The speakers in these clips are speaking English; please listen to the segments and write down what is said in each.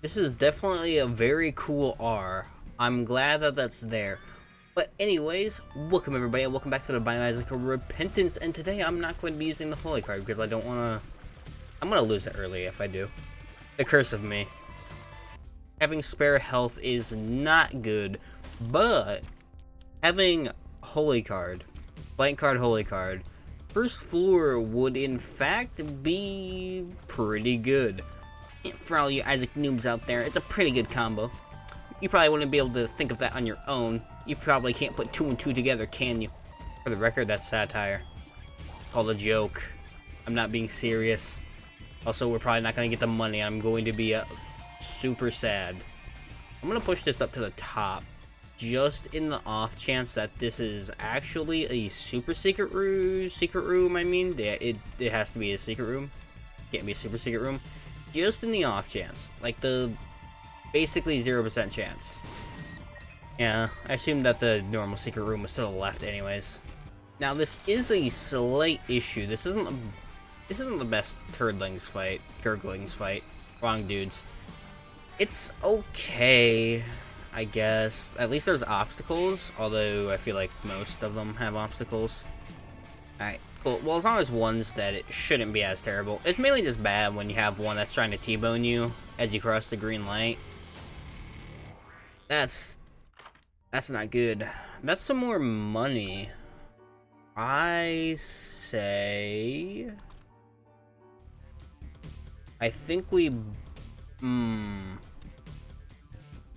This is definitely a very cool R. I'm glad that that's there. But anyways, welcome everybody and welcome back to the Binding of Isaac Repentance, and today I'm not going to be using the Holy card because I don't want to... I'm going to lose it early if I do. The curse of me. Having spare health is not good, but having Holy card, blank card, Holy card, first floor would in fact be pretty good. For all you Isaac noobs out there, it's a pretty good combo. You probably wouldn't be able to think of that on your own. You probably can't put 2 and 2 together, can you? For the record, that's satire. It's called a joke. I'm not being serious. Also, we're probably not going to get the money. I'm going to be super sad. I'm going to push this up to the top, just in the off chance that this is actually a super secret room, I mean. Yeah, it has to be a secret room. Can't be a super secret room. Just in the off chance. Like the basically 0% chance. Yeah, I assumed that the normal secret room was to the left anyways. Now this is a slight issue. This isn't the best Gurglings fight. Wrong dudes. It's okay, I guess. At least there's obstacles, although I feel like most of them have obstacles. Alright, cool. Well, as long as one's dead, it shouldn't be as terrible. It's mainly just bad when you have one that's trying to T-bone you as you cross the green light. That's not good. That's some more money. I say... I think we...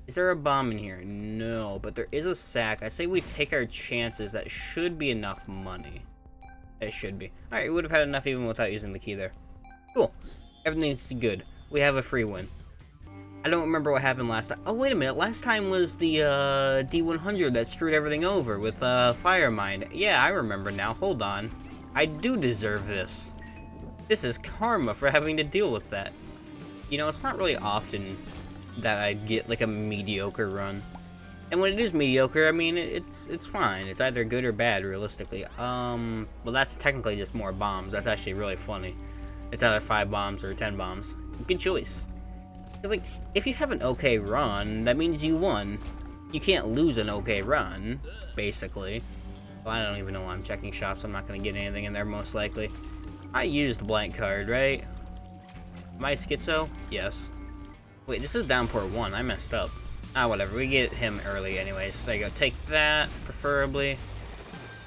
Is there a bomb in here? No, but there is a sack. I say we take our chances. That should be enough money. It should be. Alright, we would have had enough even without using the key there. Cool. Everything's good. We have a free win. I don't remember what happened last time. Oh, wait a minute. Last time was the D100 that screwed everything over with Fire Mine. Yeah, I remember now. Hold on. I do deserve this. This is karma for having to deal with that. You know, it's not really often that I get like a mediocre run. And when it is mediocre, I mean, it's fine. It's either good or bad, realistically. Well, that's technically just more bombs. That's actually really funny. It's either 5 bombs or 10 bombs. Good choice. Because, like, if you have an okay run, that means you won. You can't lose an okay run, basically. Well, I don't even know why I'm checking shops. I'm not going to get anything in there, most likely. I used blank card, right? Am I schizo? Yes. Wait, this is downpour 1. I messed up. Ah, whatever. We get him early anyways. There you go. Take that, preferably.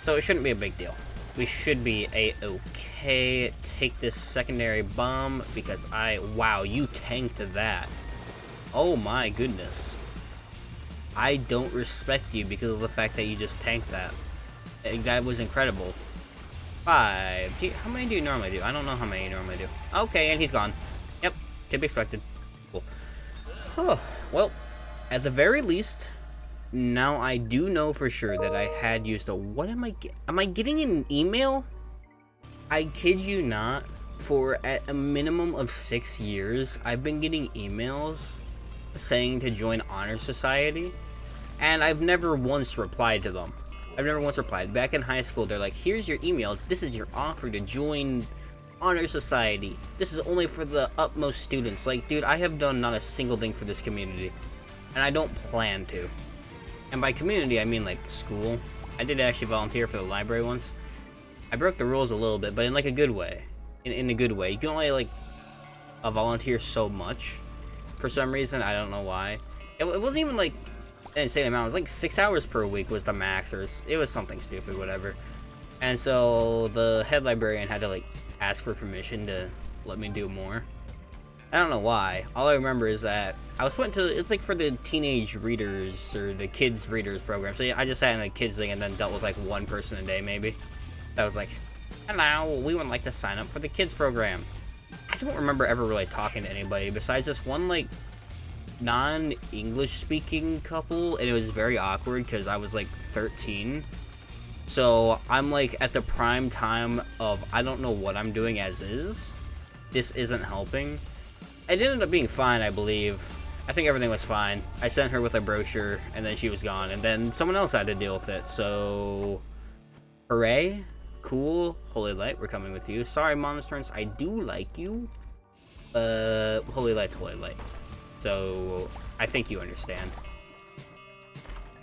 So it shouldn't be a big deal. We should be a-okay. Take this secondary bomb because wow, you tanked that. Oh my goodness. I don't respect you because of the fact that you just tanked that. That was incredible. 5. How many do you normally do? I don't know how many you normally do. Okay, and he's gone. Yep, could be expected. Cool. Huh. Well, at the very least, now I do know for sure that I had used a... What am I getting an email? I kid you not. For at a minimum of 6 years, I've been getting emails saying to join Honor Society, and I've never once replied to them. I've never once replied. Back in high school, they're like, here's your email. This is your offer to join Honor Society. This is only for the utmost students. Like, dude, I have done not a single thing for this community. And I don't plan to. And by community, I mean, like, school. I did actually volunteer for the library once. I broke the rules a little bit, but in, like, a good way. In a good way. You can only, like, volunteer so much. For some reason, I don't know why. It wasn't even, like, an insane amount. It was, like, 6 hours per week was the max, or it was something stupid, whatever. And so, the head librarian had to, like, ask for permission to let me do more. I don't know why. All I remember is that I was put into, it's like for the teenage readers or the kids readers program. So yeah, I just sat in the kids thing and then dealt with like one person a day maybe. That was like, hello, we would like to sign up for the kids program. I don't remember ever really talking to anybody besides this one like non-English speaking couple, and it was very awkward because I was like 13. So I'm like at the prime time of I don't know what I'm doing as is. This isn't helping. It ended up being fine, I believe. I think everything was fine. I sent her with a brochure, and then she was gone, and then someone else had to deal with it, so... Hooray. Cool. Holy Light, we're coming with you. Sorry, monstros, I do like you. Holy Light's Holy Light. So I think you understand.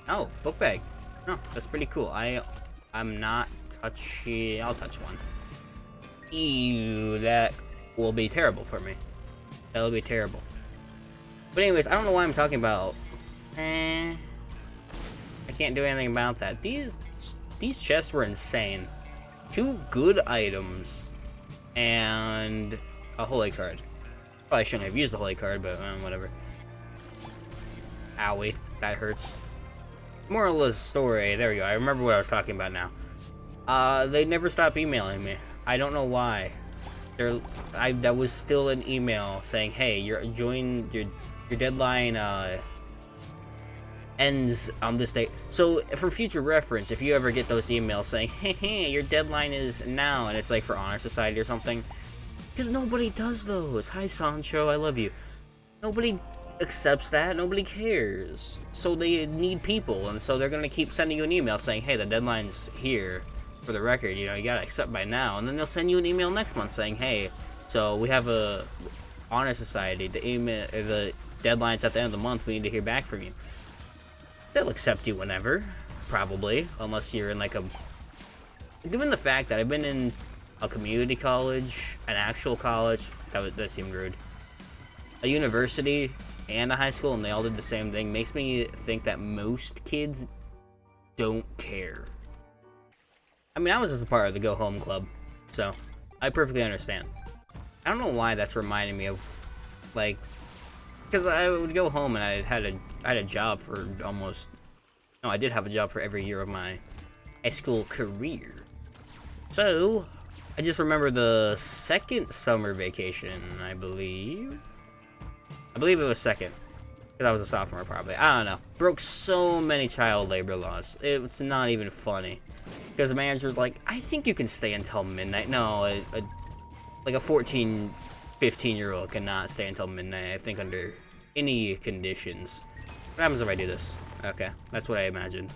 Oh, book bag. Oh, that's pretty cool. I'm not touching. I'll touch one. Ew, that will be terrible for me. That'll be terrible. But anyways, I don't know why I'm talking about. I can't do anything about that. These chests were insane. 2 good items and a holy card. Probably shouldn't have used the holy card, but whatever. Owie, that hurts. Moral of the story, there we go. I remember what I was talking about now. They never stopped emailing me. I don't know why. That was still an email saying, "Hey, your deadline ends on this date." So for future reference, if you ever get those emails saying, "Hey, your deadline is now," and it's like for Honor Society or something, because nobody does those. Hi, Sancho, I love you. Nobody accepts that. Nobody cares. So they need people, and so they're gonna keep sending you an email saying, "Hey, the deadline's here. For the record, you gotta accept by now." And then they'll send you an email next month saying, "Hey, so we have a Honor Society. The deadline's at the end of the month. We need to hear back from you." They'll accept you whenever, probably, unless you're in like a. Given the fact that I've been in a community college, an actual college, that seemed rude, a university, and a high school, and they all did the same thing, makes me think that most kids don't care. I mean, I was just a part of the Go Home Club, so I perfectly understand. I don't know why that's reminding me of, like, because I would go home and I had a job for almost, no, I did have a job for every year of my high school career. So, I just remember the second summer vacation, I believe it was second, because I was a sophomore probably, I don't know, broke so many child labor laws, it's not even funny. Because the manager was like, "I think you can stay until midnight." No, like a 14, 15-year-old cannot stay until midnight, I think, under any conditions. What happens if I do this? Okay, that's what I imagined.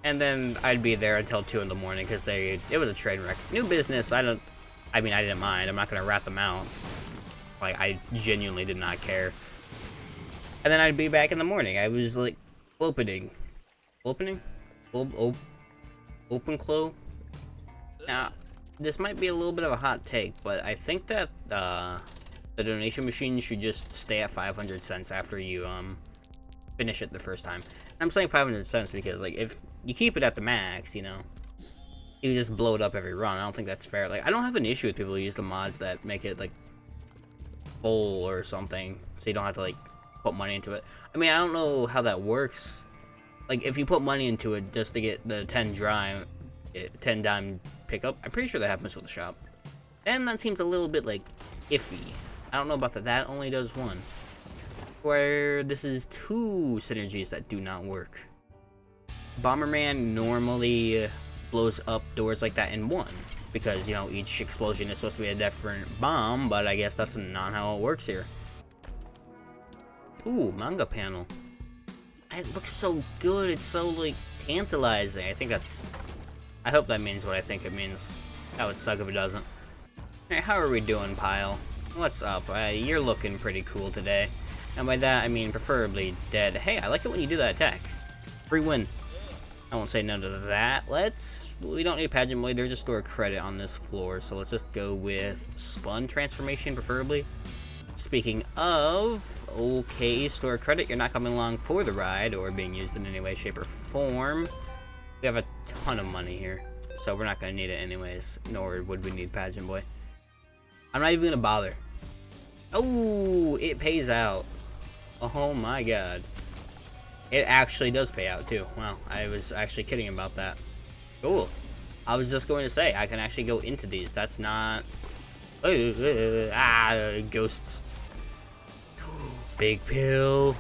And then I'd be there until 2 in the morning because it was a train wreck. New business, I didn't mind. I'm not going to rat them out. Like, I genuinely did not care. And then I'd be back in the morning. I was like, opening? Open clo. Now, this might be a little bit of a hot take, but I think that the donation machine should just stay at 500 cents after you finish it the first time. And I'm saying 500 cents because, like, if you keep it at the max, you just blow it up every run. I don't think that's fair. Like, I don't have an issue with people who use the mods that make it like full or something, so you don't have to like put money into it. I mean, I don't know how that works. Like, if you put money into it just to get the 10 dime pickup, I'm pretty sure that happens with the shop. And that seems a little bit, like, iffy. I don't know about that. That only does 1. Where this is 2 synergies that do not work. Bomberman normally blows up doors like that in 1. Because, each explosion is supposed to be a different bomb, but I guess that's not how it works here. Ooh, manga panel. It looks so good. It's so, like, tantalizing. I hope that means what I think it means. That would suck if it doesn't. Alright, how are we doing, Pile? What's up? You're looking pretty cool today. And by that, I mean preferably dead. Hey, I like it when you do that attack. Free win. I won't say no to that. We don't need Pageant Blade. There's a store credit on this floor, so let's just go with Spun Transformation, preferably. Speaking of, okay, store credit, you're not coming along for the ride or being used in any way, shape, or form. We have a ton of money here, so we're not going to need it anyways, nor would we need Pageant Boy. I'm not even going to bother. Oh, it pays out. Oh my god. It actually does pay out too. Wow, I was actually kidding about that. Cool. I was just going to say, I can actually go into these. That's not... ghosts. Big pill.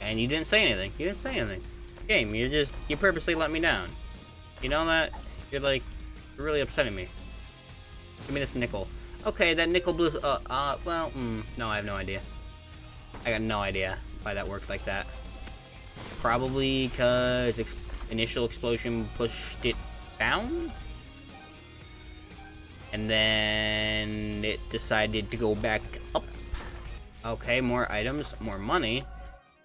And you didn't say anything. You didn't say anything. Game, you purposely let me down. You know that? You're really upsetting me. Give me this nickel. Okay, that nickel blue, no, I have no idea. I got no idea why that worked like that. Probably because initial explosion pushed it down? And then it decided to go back up. Okay, more items, more money.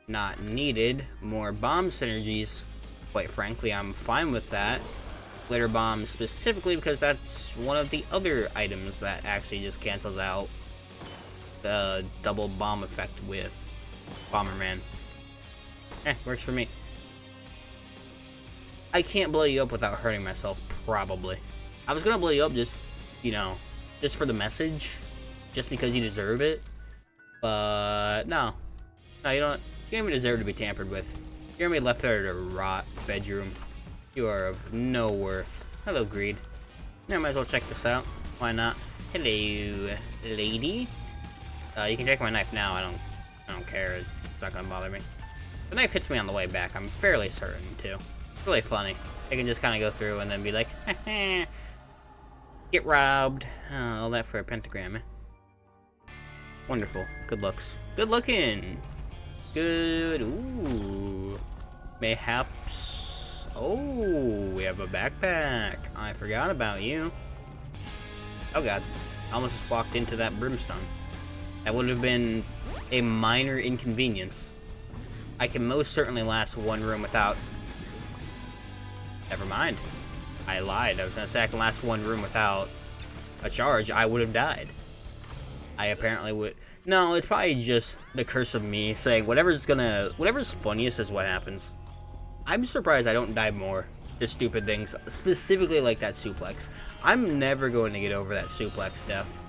Not needed. More bomb synergies. Quite frankly, I'm fine with that. Glitter bomb specifically because that's one of the other items that actually just cancels out the double bomb effect with Bomberman. Works for me. I can't blow you up without hurting myself, probably. I was gonna blow you up just, you know, just for the message, just because you deserve it. But no, you don't even deserve to be tampered with. You're gonna be left there to rot, bedroom. You are of no worth. Hello, Greed. I might as well check this out. Why not? Hello, lady. You can take my knife now. I don't care. It's not gonna bother me. The knife hits me on the way back. I'm fairly certain too. It's really funny. I can just kind of go through and then be like, get robbed. All that for a pentagram, eh? Wonderful. Good looks. Good looking. Good. Ooh. Mayhaps. Oh, we have a backpack. I forgot about you. Oh god. I almost just walked into that Brimstone. That would have been a minor inconvenience. I can most certainly last one room without... Never mind. I lied. I was gonna say I can last one room without a charge. I would have died. I apparently would... No, it's probably just the curse of me saying whatever's funniest is what happens. I'm surprised I don't die more to stupid things, specifically like that suplex. I'm never going to get over that suplex death.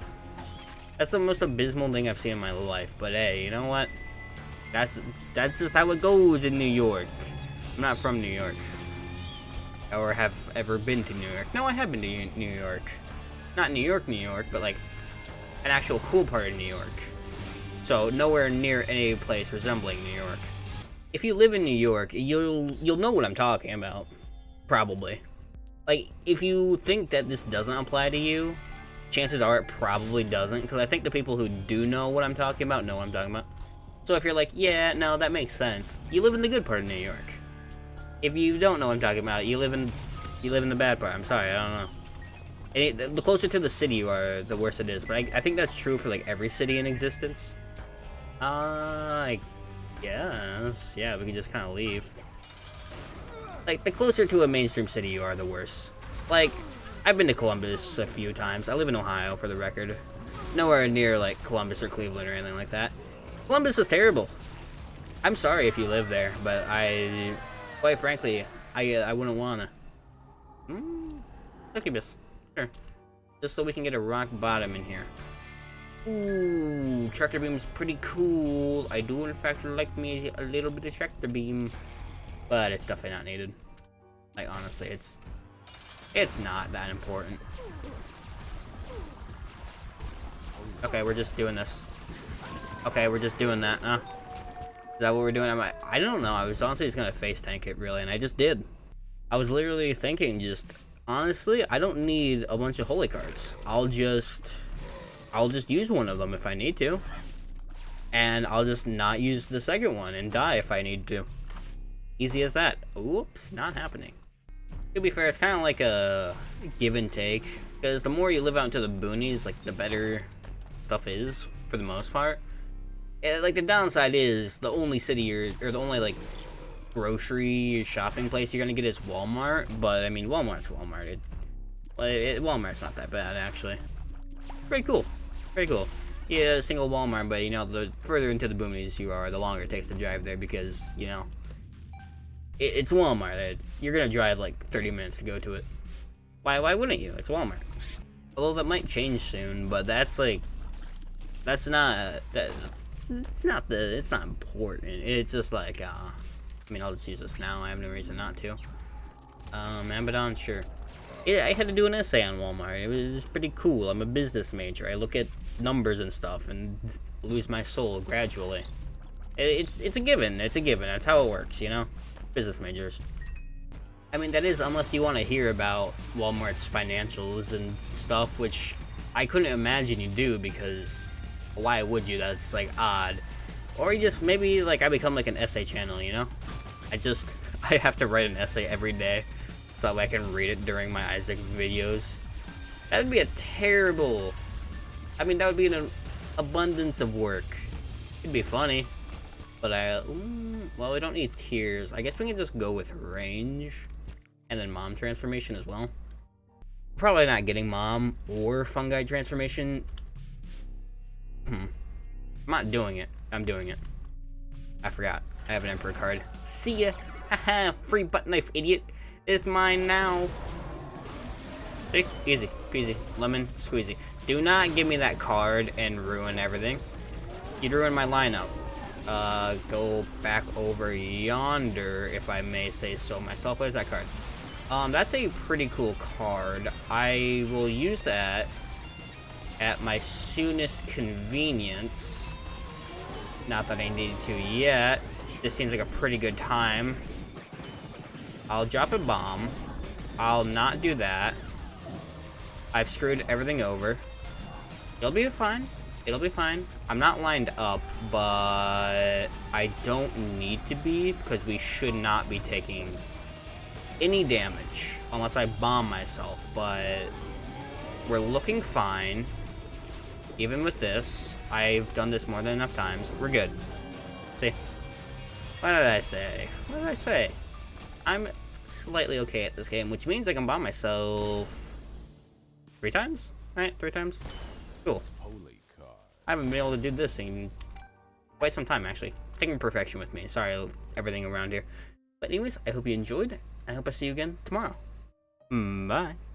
That's the most abysmal thing I've seen in my life, but hey, you know what? That's just how it goes in New York. I'm not from New York. Or have ever been to New York. No, I have been to New York. Not New York, but like an actual cool part of New York. So nowhere near any place resembling New York. If you live in New York, you'll know what I'm talking about. Probably. Like, if you think that this doesn't apply to you, chances are it probably doesn't, because I think the people who do know what I'm talking about know what I'm talking about. So if you're like, yeah, no, that makes sense, you live in the good part of New York. If you don't know what I'm talking about, you live in the bad part. I'm sorry, I don't know. The closer to the city you are, the worse it is. But I think that's true for like every city in existence. I guess. Yeah, we can just kind of leave. Like, the closer to a mainstream city you are, the worse. Like, I've been to Columbus a few times. I live in Ohio, for the record. Nowhere near, like, Columbus or Cleveland or anything like that. Columbus is terrible. I'm sorry if you live there, but quite frankly, I wouldn't wanna. Incubus. Sure. Just so we can get a rock bottom in here. Ooh, tractor beam's pretty cool. I do, in fact, like me a little bit of tractor beam. But it's definitely not needed. Like, honestly, it's not that important. Okay, we're just doing this. Okay, we're just doing that, huh? Is that what we're doing? I don't know. I was honestly just gonna face tank it, really, and I just did. I was literally thinking, honestly, I don't need a bunch of holy cards. I'll just use one of them if I need to. And I'll just not use the second one and die if I need to. Easy as that. Oops, not happening. To be fair, it's kind of like a give and take, because the more you live out into the boonies, like, the better stuff is, for the most part. And, like, the downside is, the only city or the only, like, grocery shopping place you're gonna get is Walmart, but, I mean, Walmart's Walmart. Walmart's not that bad, actually. Pretty cool. Pretty cool. Yeah, a single Walmart, but, you know, the further into the boonies you are, the longer it takes to drive there, because, you know, it's Walmart. You're gonna drive like 30 minutes to go to it. Why wouldn't you? It's Walmart. Although that might change soon, but it's not important. It's just like, I mean, I'll just use this now. I have no reason not to. Abaddon, sure. Yeah, I had to do an essay on Walmart. It was pretty cool. I'm a business major. I look at numbers and stuff and lose my soul gradually. It's a given. It's a given. That's how it works, you know? Business majors. I mean, that is, unless you want to hear about Walmart's financials and stuff, which I couldn't imagine you do, because why would you? That's, like, odd. Or you just, maybe, like, I become, like, an essay channel, you know? I have to write an essay every day so that I can read it during my Isaac videos. That would be a terrible... I mean, that would be an abundance of work It'd be funny. But well, we don't need tears. I guess we can just go with range. And then mom transformation as well. Probably not getting mom or fungi transformation. I'm not doing it. I'm doing it. I forgot. I have an emperor card. See ya. Haha, free butt knife, idiot. It's mine now. See? Easy peasy. Lemon squeezy. Do not give me that card and ruin everything. You'd ruin my lineup. Go back over yonder, if I may say so myself. What is that card? That's a pretty cool card. I will use that at my soonest convenience. Not that I needed to yet. This seems like a pretty good time. I'll drop a bomb. I'll not do that. I've screwed everything over. It'll be fine. It'll be fine. I'm not lined up, but I don't need to be because we should not be taking any damage unless I bomb myself, but we're looking fine. Even with this, I've done this more than enough times. We're good. See? What did I say? What did I say? I'm slightly okay at this game, which means I can bomb myself 3 times? Right? 3 times? Cool. I haven't been able to do this in quite some time, actually. Taking perfection with me. Sorry, everything around here. But anyways, I hope you enjoyed. I hope I see you again tomorrow. Bye.